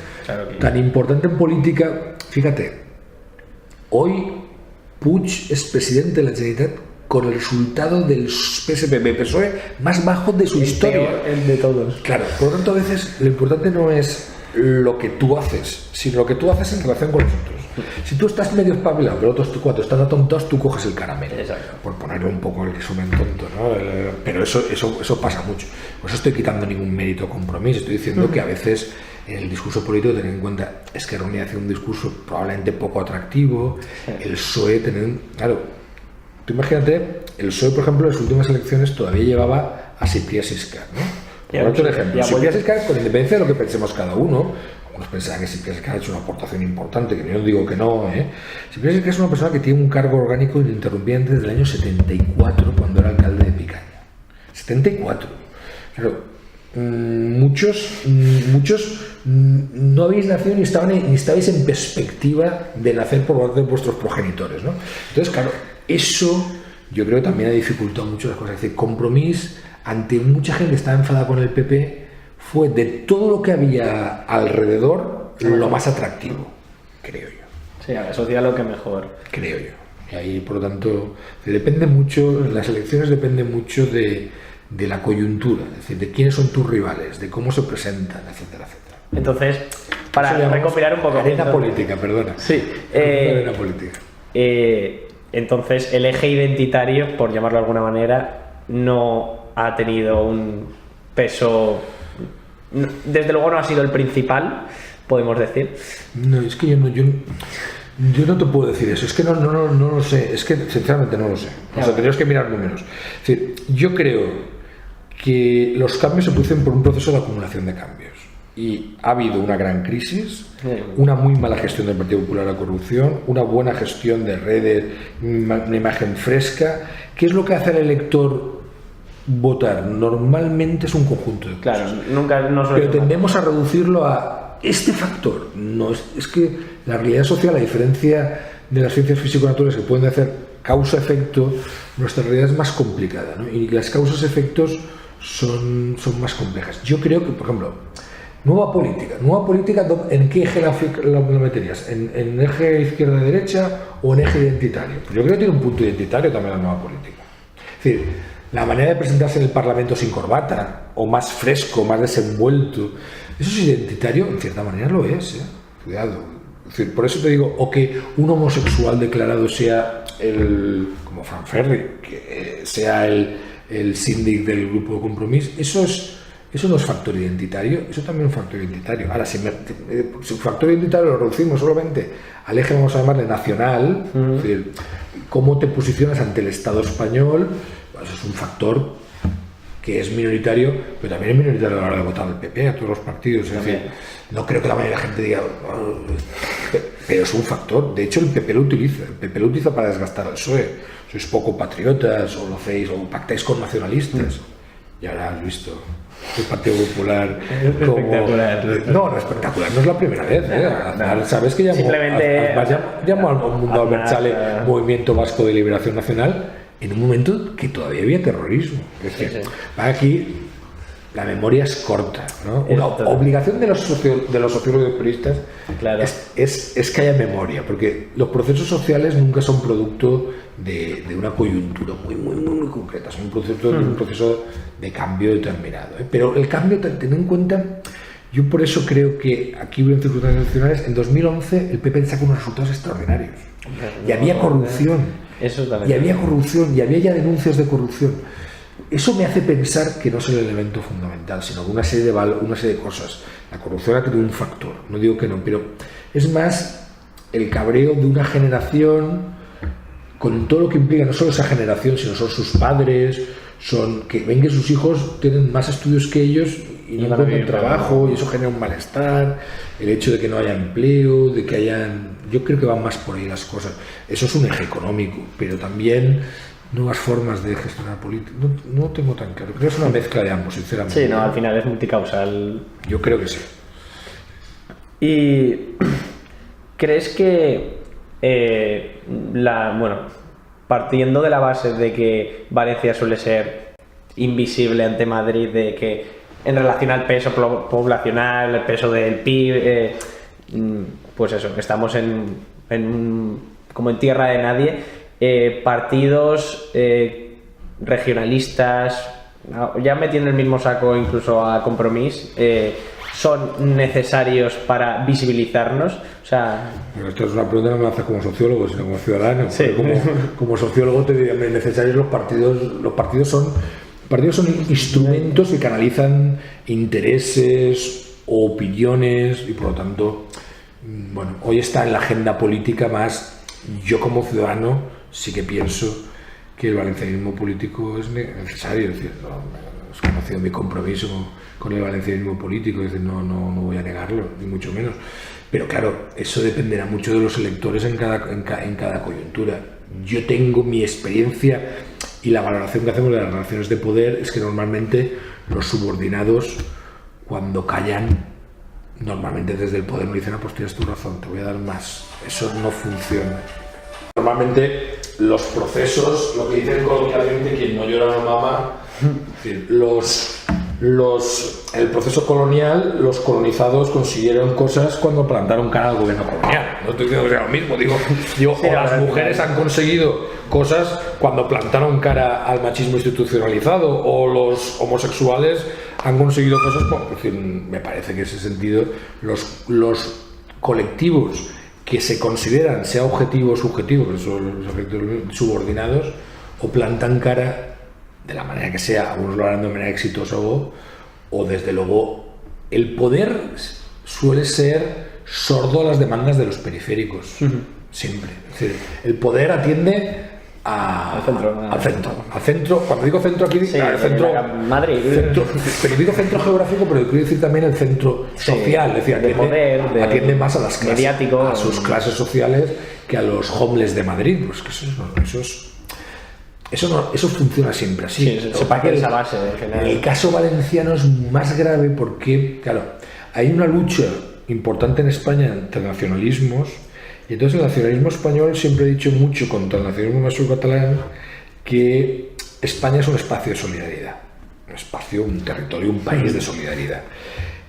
B: tan importante en política. Fíjate, Hoy Puig es presidente de la Generalitat con el resultado del PSPB-PSOE más bajo de su historia.
A: Peor, el de todos.
B: Claro, por lo tanto, a veces lo importante no es lo que tú haces, sino lo que tú haces en relación con los otros. Si tú estás medio espabilado, pero otros cuatro están atontados, tú coges el caramelo.
A: Exacto.
B: Por ponerle un poco el resumen tonto, ¿no? Pero eso pasa mucho. Por eso estoy quitando ningún mérito a Compromís. Estoy diciendo que a veces en el discurso político tener en cuenta es que Reunión hace un discurso probablemente poco atractivo. El PSOE, claro, tú imagínate, el PSOE, por ejemplo, en las últimas elecciones todavía llevaba a Cyprià Siscar, ¿no? Por otro ejemplo, Cyprià Siscar, con independencia de lo que pensemos cada uno, algunos pensarán que Cyprià Siscar ha hecho una aportación importante, que yo no digo que no, Cyprià Siscar es una persona que tiene un cargo orgánico ininterrumpiente desde el año 74, cuando era alcalde de Picaña. 74. Claro, muchos no habéis nacido ni estabais en perspectiva de nacer por parte de vuestros progenitores, ¿no? Entonces, claro, eso yo creo que también ha dificultado mucho las cosas. Es decir, Compromís, ante mucha gente que estaba enfadada con el PP, fue de todo lo que había alrededor lo más atractivo, creo yo.
A: Sí, asocia lo que mejor.
B: Creo yo. Y ahí, por lo tanto, depende mucho, las elecciones dependen mucho de la coyuntura, es decir, de quiénes son tus rivales, de cómo se presentan, etcétera, etcétera.
A: Entonces, para recopilar un poco...
B: Arena política, perdona.
A: Sí.
B: Arena política.
A: Entonces, el eje identitario, por llamarlo de alguna manera, no ha tenido un peso... Desde luego no ha sido el principal, podemos decir.
B: No, es que yo no te puedo decir eso, es que no lo sé, es que sinceramente no lo sé. O sea, tenemos que mirar números. Es decir, yo creo que los cambios se producen por un proceso de acumulación de cambios. Y ha habido una gran crisis, una muy mala gestión del Partido Popular a la corrupción, una buena gestión de redes, una imagen fresca. ¿Qué es lo que hace al elector votar? Normalmente es un conjunto de cosas.
A: Claro, nunca nos
B: pero tendemos a reducirlo a este factor. No es que la realidad social, a diferencia de las ciencias físico-naturales que pueden hacer causa-efecto, nuestra realidad es más complicada, ¿no? Y las causas-efectos son más complejas. Yo creo que, por ejemplo, nueva política, ¿en qué eje la meterías? ¿En eje izquierda-derecha o en eje identitario? Pues yo creo que tiene un punto identitario también la nueva política. Es decir, la manera de presentarse en el Parlamento sin corbata, o más fresco, más desenvuelto, eso es identitario, en cierta manera lo es, cuidado. Es decir, por eso te digo, o que un homosexual declarado sea como Fran Ferri, que sea el síndic del grupo de Compromís, eso no es factor identitario, eso también es un factor identitario. Ahora, si el factor identitario lo reducimos solamente al eje, vamos a llamarle nacional, es decir, cómo te posicionas ante el Estado español, pues es un factor que es minoritario, pero también es minoritario a la hora de votar al PP, a todos los partidos. Es decir, no creo que la mayoría de la gente diga, pero es un factor. De hecho, el PP lo utiliza para desgastar al PSOE. Sois poco patriotas, o lo hacéis, o pactáis con nacionalistas. Y ahora has visto el Partido Popular como...
A: Espectacular.
B: No, espectacular, no es la primera vez.
A: No.
B: Sabes que llamó al mundo Albertzale Movimiento Vasco de Liberación Nacional en un momento que todavía había terrorismo. Es decir, aquí la memoria es corta, ¿no? Una obligación de los sociólogos periodistas, claro, es que haya memoria, porque los procesos sociales nunca son producto de una coyuntura muy concreta, son un proceso de cambio determinado, ¿eh? Pero el cambio, ten en cuenta, yo por eso creo que aquí hubo circunstancias excepcionales. En 2011 el PP sacó unos resultados extraordinarios y había corrupción. Y había corrupción, y había ya denuncias de corrupción. Eso me hace pensar que no es el elemento fundamental, sino una serie de cosas. La corrupción ha tenido un factor, no digo que no, pero es más el cabreo de una generación con todo lo que implica, no solo esa generación, sino son sus padres, que ven que sus hijos tienen más estudios que ellos y no encuentran trabajo, y eso genera un malestar, el hecho de que no haya empleo, de que hayan... Yo creo que van más por ahí las cosas. Eso es un eje económico, pero también nuevas formas de gestionar política. No tengo tan claro. Creo que es una mezcla de ambos, sinceramente.
A: Sí, no, al final es multicausal.
B: Yo creo que sí.
A: ¿Y crees que partiendo de la base de que Valencia suele ser invisible ante Madrid, de que en relación al peso poblacional, el peso del PIB, pues eso, estamos en un como en tierra de nadie, partidos regionalistas, ya metiendo el mismo saco incluso a Compromís, son necesarios para visibilizarnos. O sea,
B: bueno, esto es una pregunta que me haces como sociólogo, sino como ciudadano.
A: Sí.
B: Como sociólogo te diría, necesarios los partidos son instrumentos que canalizan intereses o opiniones y por lo tanto, bueno, hoy está en la agenda política más. Yo como ciudadano sí que pienso que el valencianismo político es necesario, es decir, es conocido mi compromiso con el valencianismo político, es decir, no voy a negarlo, ni mucho menos. Pero claro, eso dependerá mucho de los electores en cada coyuntura. Yo tengo mi experiencia y la valoración que hacemos de las relaciones de poder es que normalmente los subordinados, cuando callan, normalmente desde el poder me dicen, pues tienes tu razón, te voy a dar más. Eso no funciona. Normalmente los procesos, lo que dicen coloquialmente, quien no llora no mama, es decir, el proceso colonial, los colonizados consiguieron cosas cuando plantaron cara al gobierno colonial. No estoy diciendo que sea lo mismo, digo sí, o las mujeres han conseguido cosas cuando plantaron cara al machismo institucionalizado, o los homosexuales han conseguido cosas, es decir, me parece que en ese sentido los colectivos que se consideran, sea objetivo o subjetivo, pero son los efectos subordinados, o plantan cara de la manera que sea, algunos lo harán de manera exitosa o desde luego el poder suele ser sordo a las demandas de los periféricos, siempre. Es decir, el poder atiende al centro. Cuando digo centro aquí,
A: sí,
B: claro, el centro,
A: Madrid.
B: Pero digo centro geográfico, pero quiero decir también el centro social, es decir, atiende más a las clases, mediático, a sus clases sociales que a los homeless de Madrid, pues que eso funciona siempre así.
A: Sí, sepa que esa base en general.
B: En el caso valenciano es más grave porque, claro, hay una lucha importante en España entre nacionalismos. Y entonces el nacionalismo español, siempre he dicho mucho contra el nacionalismo vasco catalán, que España es un espacio de solidaridad, un espacio, un territorio, un país de solidaridad.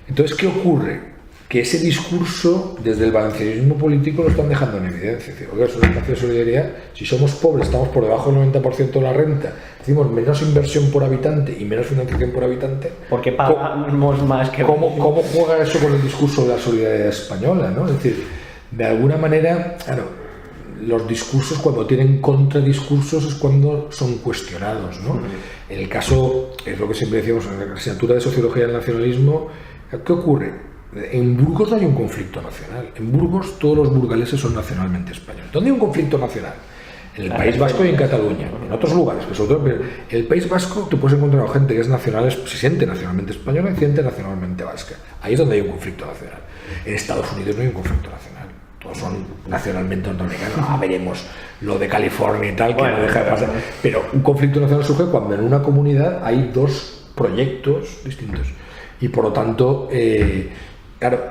B: Entonces, ¿qué ocurre? Que ese discurso, desde el valencianismo político, lo están dejando en evidencia. Es decir, oiga, es un espacio de solidaridad. Si somos pobres, estamos por debajo del 90% de la renta, decimos menos inversión por habitante y menos financiación por habitante.
A: Porque pagamos más que...
B: ¿Cómo juega eso con el discurso de la solidaridad española, ¿no? Es decir, de alguna manera, claro, los discursos, cuando tienen contradiscursos, es cuando son cuestionados, ¿no? En el caso, es lo que siempre decíamos en la asignatura de Sociología del Nacionalismo, ¿qué ocurre? En Burgos no hay un conflicto nacional. En Burgos todos los burgaleses son nacionalmente españoles. ¿Dónde hay un conflicto nacional? En el País Vasco y en Cataluña. En otros lugares, que sobre todo en el País Vasco tú puedes encontrar a gente que es nacional, se siente nacionalmente española y se siente nacionalmente vasca. Ahí es donde hay un conflicto nacional. En Estados Unidos no hay un conflicto nacional. Todos son nacionalmente norteamericanos. Veremos lo de California y tal, que no deja de pasar. Pero un conflicto nacional surge cuando en una comunidad hay dos proyectos distintos. Y por lo tanto, claro,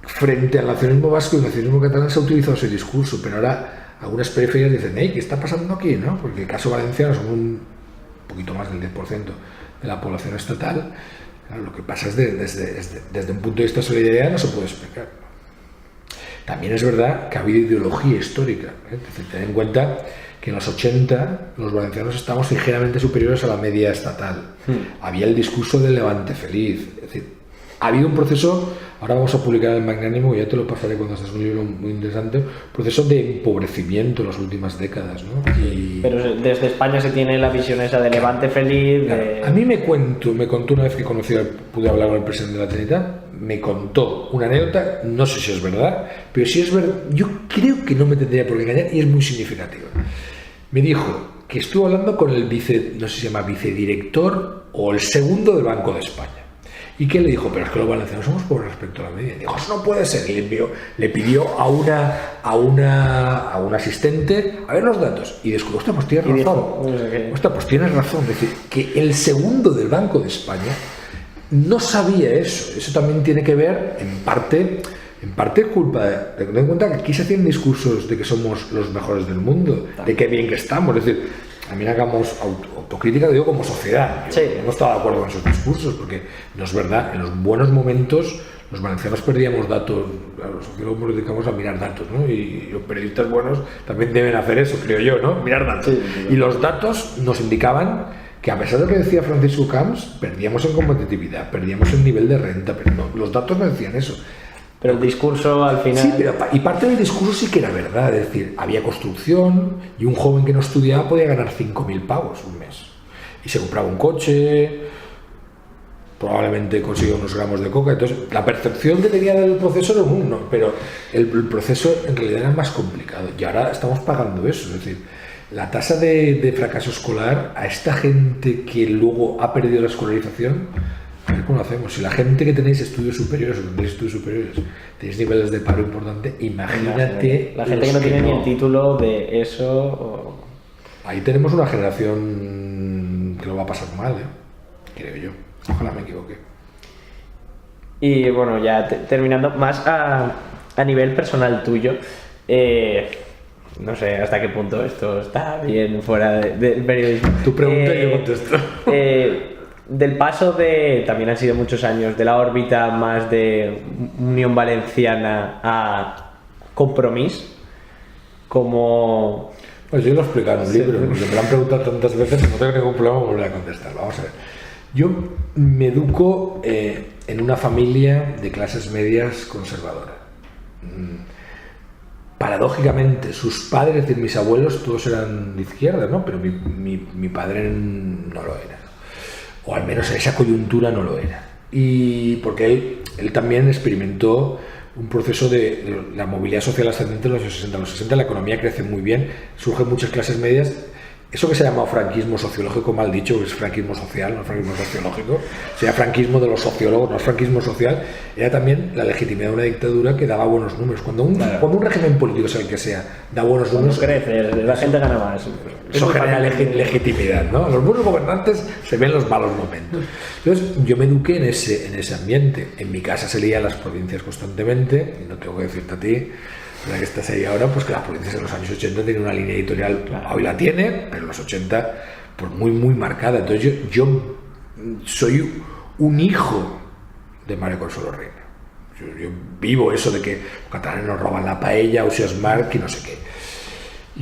B: frente al nacionalismo vasco y el nacionalismo catalán se ha utilizado ese discurso, pero ahora algunas periferias dicen, ¿qué está pasando aquí? ¿No? Porque el caso valenciano son un poquito más del 10% de la población estatal. Claro, lo que pasa es desde un punto de vista de solidaridad no se puede explicar. También es verdad que ha habido ideología histórica. Es decir, ten en cuenta que en los 80 los valencianos estamos ligeramente superiores a la media estatal. Había el discurso del Levante feliz. Es decir, ha habido un proceso, ahora vamos a publicar el Magnánimo, ya te lo pasaré cuando estés un libro muy interesante, un proceso de empobrecimiento en las últimas décadas, ¿no?
A: Pero desde España se tiene la visión esa de Levante feliz.
B: Claro. A mí me contó una vez que pude hablar con el presidente de la Trinitat, me contó una anécdota, no sé si es verdad, pero si es verdad, yo creo que no me tendría por qué engañar y es muy significativa. Me dijo que estuvo hablando con el no sé si se llama vicedirector o el segundo del Banco de España. ¿Y qué le dijo? Pero es que los valencianos somos pobres respecto a la media. Dijo, eso no puede ser. Y le pidió a un asistente a ver los datos. Y descubrió, ostras, pues tienes razón. Ostras, pues tienes razón. Es decir, que el segundo del Banco de España no sabía eso. Eso también tiene que ver, en parte culpa de tener en cuenta que aquí se hacen discursos de que somos los mejores del mundo, de qué bien que estamos. Es decir, también hagamos autocrítica, digo, como sociedad. Yo no estaba de acuerdo con esos discursos, porque no es verdad, en los buenos momentos los valencianos perdíamos datos, los sociólogos nos dedicamos a mirar datos, ¿no? Y los periodistas buenos también deben hacer eso, creo yo, ¿no? Mirar datos. Y los datos nos indicaban que, a pesar de lo que decía Francisco Camps, perdíamos en competitividad, perdíamos en nivel de renta, pero no, los datos no decían eso.
A: Pero el discurso al final...
B: Sí, y parte del discurso sí que era verdad, es decir, había construcción y un joven que no estudiaba podía ganar 5.000 pavos un mes. Y se compraba un coche, probablemente conseguía unos gramos de coca. Entonces, la percepción que tenía del proceso era uno, pero el proceso en realidad era más complicado. Y ahora estamos pagando eso, es decir, la tasa de fracaso escolar a esta gente que luego ha perdido la escolarización, a ver cómo lo hacemos. Si la gente que tenéis estudios superiores o tenéis estudios superiores tenéis niveles de paro importante, imagínate
A: la gente que no tiene ni el título de eso.
B: Ahí tenemos una generación que lo va a pasar mal, creo yo. Ojalá me equivoque.
A: Y bueno, ya terminando, más a nivel personal tuyo, no sé hasta qué punto esto está bien fuera del periodismo.
B: Tu pregunta y yo contesto.
A: Del paso de, también han sido muchos años, de la órbita más de Unión Valenciana a Compromís, como...
B: Pues yo lo he explicado en un libro, porque me lo han preguntado tantas veces que no tengo ningún problema en volver a contestar. Vamos a ver. Yo me educo en una familia de clases medias conservadora. Paradójicamente, sus padres, es decir, mis abuelos, todos eran de izquierda, ¿no? Pero mi padre no lo era. O al menos en esa coyuntura no lo era. Y porque él también experimentó un proceso de la movilidad social ascendente en los 60. En los 60 la economía crece muy bien, surgen muchas clases medias. Eso que se llama franquismo sociológico, mal dicho, es franquismo social, no franquismo sociológico, sería franquismo de los sociólogos, no es franquismo social, era también la legitimidad de una dictadura que daba buenos números. Cuando un régimen político, sea el que sea, da buenos números...
A: crece, la gente gana más.
B: Eso genera legitimidad, ¿no? Los buenos gobernantes se ven los malos momentos. Entonces, yo me eduqué en ese ambiente. En mi casa se leía las provincias constantemente, y no tengo que decirte a ti, la que estás ahí ahora, pues que las provincias en los años 80 tenían una línea editorial, hoy la tiene, pero en los 80 pues muy muy marcada. Entonces yo soy un hijo de María Consuelo Reina. Yo vivo eso de que los catalanes nos roban la paella, Ausias Marc y no sé qué.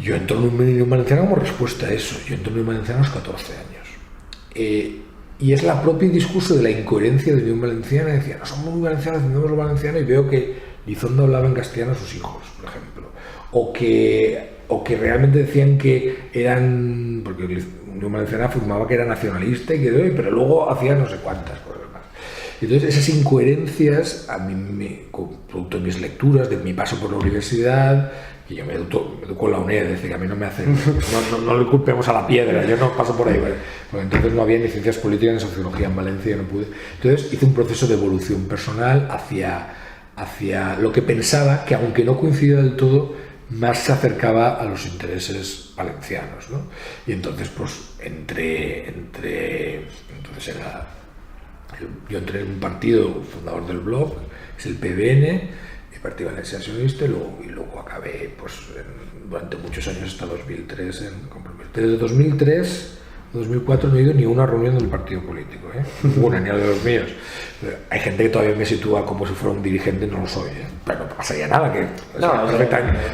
B: Yo entro en un Unión Valenciana como respuesta a eso. Yo entro en Unión Valenciana a los 14 años. Y es la propia discurso de la incoherencia de Unión Valenciana. Decía, no somos muy valencianos, defendemos los valencianos, y veo que Lizondo hablaba en castellano a sus hijos, por ejemplo, o que realmente decían que eran, porque Unión Valenciana afirmaba que era nacionalista pero luego hacía no sé cuántas cosas más. Entonces esas incoherencias, a mí producto de mis lecturas, de mi paso por la universidad, y yo me educo en la UNED, es decir, a mí no me hacen, no le culpemos a la piedra, yo no paso por ahí, ¿vale? Porque entonces no había ni ciencias políticas ni sociología en Valencia, no pude. Entonces hice un proceso de evolución personal hacia lo que pensaba que, aunque no coincidía del todo, más se acercaba a los intereses valencianos, ¿no? Y entonces pues yo entré en un partido fundador del blog, es el PBN, el Partido Valenciano Nacionalista, y luego acabé pues durante muchos años hasta 2003 en Compromís. Desde 2003 2004 no he ido ni a una reunión del partido político, ninguna, ni a de los míos. Hay gente que todavía me sitúa como si fuera un dirigente, no lo soy, pero no pasaría nada, que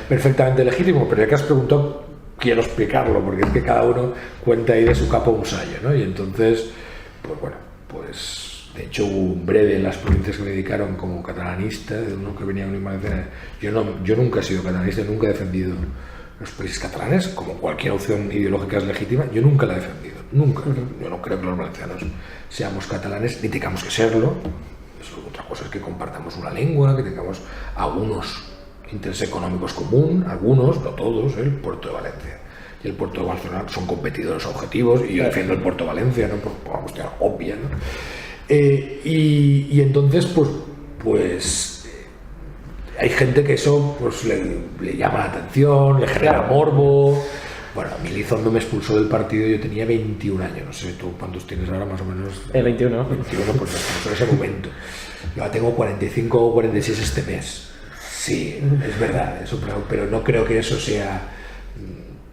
B: perfectamente legítimo, pero ya que has preguntado, quiero explicarlo, porque es que cada uno cuenta ahí de su capa un sayo, ¿no? Y entonces, pues bueno, pues de hecho hubo un breve en las provincias que me dedicaron como catalanista, de uno que venía a Unión Valenciana. Yo nunca he sido catalanista, nunca he defendido los países catalanes, como cualquier opción ideológica es legítima, yo nunca la he defendido, nunca. Yo no creo que los valencianos seamos catalanes, ni tengamos que serlo. Otra cosa es que compartamos una lengua, que tengamos algunos intereses económicos común, algunos, no todos, el puerto de Valencia y el puerto de Barcelona son competidores objetivos, y yo defiendo el puerto de Valencia, ¿no? Por una cuestión obvia, ¿no? Y entonces, pues hay gente que eso pues le llama la atención, le genera morbo. Bueno, a mí Lizondo me expulsó del partido, yo tenía 21 años, no sé tú cuántos tienes ahora, más o menos.
A: 21.
B: 21, pues me expulsó en ese momento. Yo ahora tengo 45 o 46 este mes. Sí, es verdad, eso, pero no creo que eso sea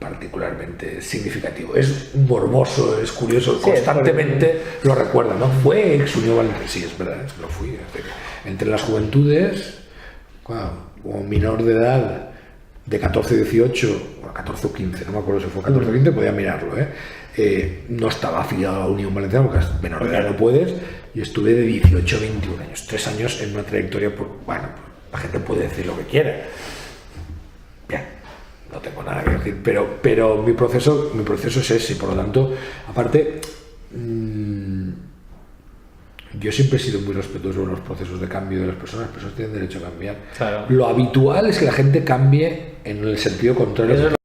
B: particularmente significativo. Es morboso, es curioso,
A: Sí,
B: constantemente lo recuerda, ¿no? Fue ex Unión Valenciana, sí, es verdad, es que lo fui. Entre las juventudes, como menor de edad, de 14 a 18, bueno, 14 o 15, no me acuerdo si fue 14 o 15, podía mirarlo, no estaba afiliado a la Unión Valenciana, porque menor de edad no puedes, y estuve de 18 a 21 años, 3 años en una trayectoria, bueno, la gente puede decir lo que quiera. Bien, no tengo nada que decir, pero mi proceso es ese, por lo tanto, aparte, yo siempre he sido muy respetuoso de los procesos de cambio de las personas tienen derecho a cambiar.
A: Claro.
B: Lo habitual es que la gente cambie en el sentido contrario.